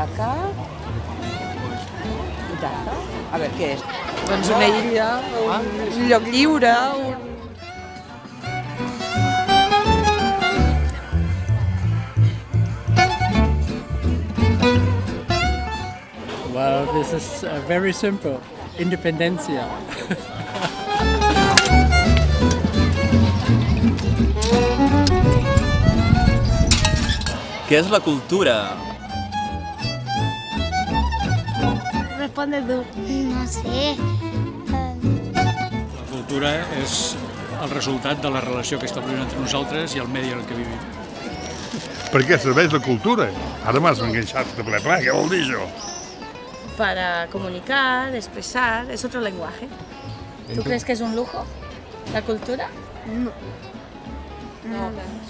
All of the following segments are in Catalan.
Itaca. Itaca? A veure, què és? Doncs una illa, un lloc lliure, Well, this is very simple. Independencia. Què és la cultura? Responde tú. No sé. La cultura és el resultat de la relació que establim entre nosaltres i el medi en el que vivim. Per què serveix la cultura? Ara m'has enganxat de ple, què vol dir això? Para comunicar, expresar, es otro lenguaje. ¿Tú crees que es un lujo la cultura?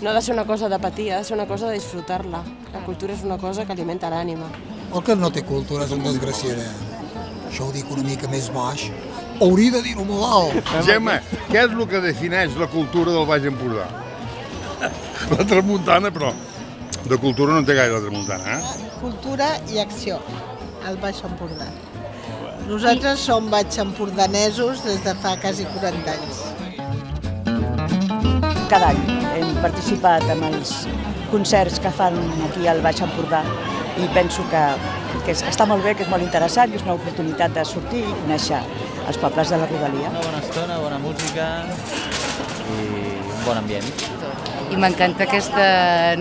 no ha de ser una cosa de patir, ha de ser una cosa de disfrutar-la. La cultura és una cosa que alimenta l'ànima. El que no té cultura és un desgraciat. Això ho dic una mica més baix. Hauria de dir-ho molt alt. Gemma, què és el que defineix la cultura del Baix Empordà? La tramuntana, però de cultura no en té gaire la tramuntana, Cultura i acció, al Baix Empordà. Nosaltres som baixempordanesos des de fa quasi 40 anys. Cada any hem participat en els concerts que fan aquí al Baix Empordà i penso que està molt bé, que és molt interessant, que és una oportunitat de sortir i conèixer els pobles de la rodalia. Una bona estona, bona música i un bon ambient. I m'encanta aquesta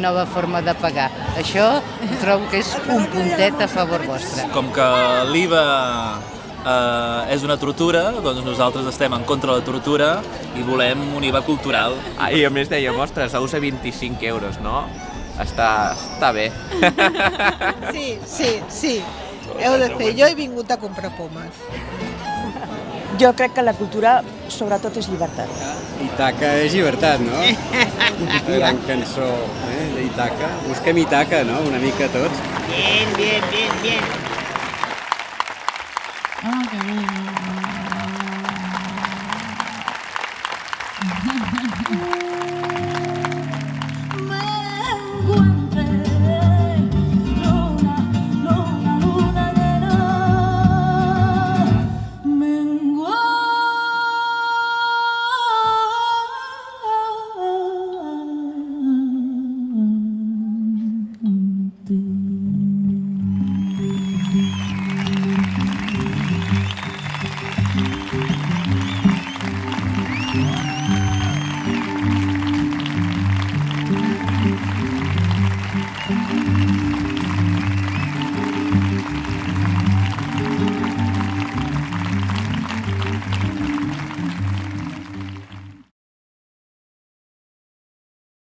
nova forma de pagar. Això trobo que és un puntet a favor vostre. Com que l'IVA és una tortura, doncs nosaltres estem en contra de la tortura i volem un IVA cultural. I a més dèiem, ostres, a 25 euros, no? Està bé. Sí. Heu de fer. Jo he vingut a comprar pomes. Jo crec que la cultura, sobretot, és llibertat. Itaca és llibertat, no? Gran cançó d'Itaca. Busquem Itaca, no? Una mica tots. Bien. Ah, qué bien.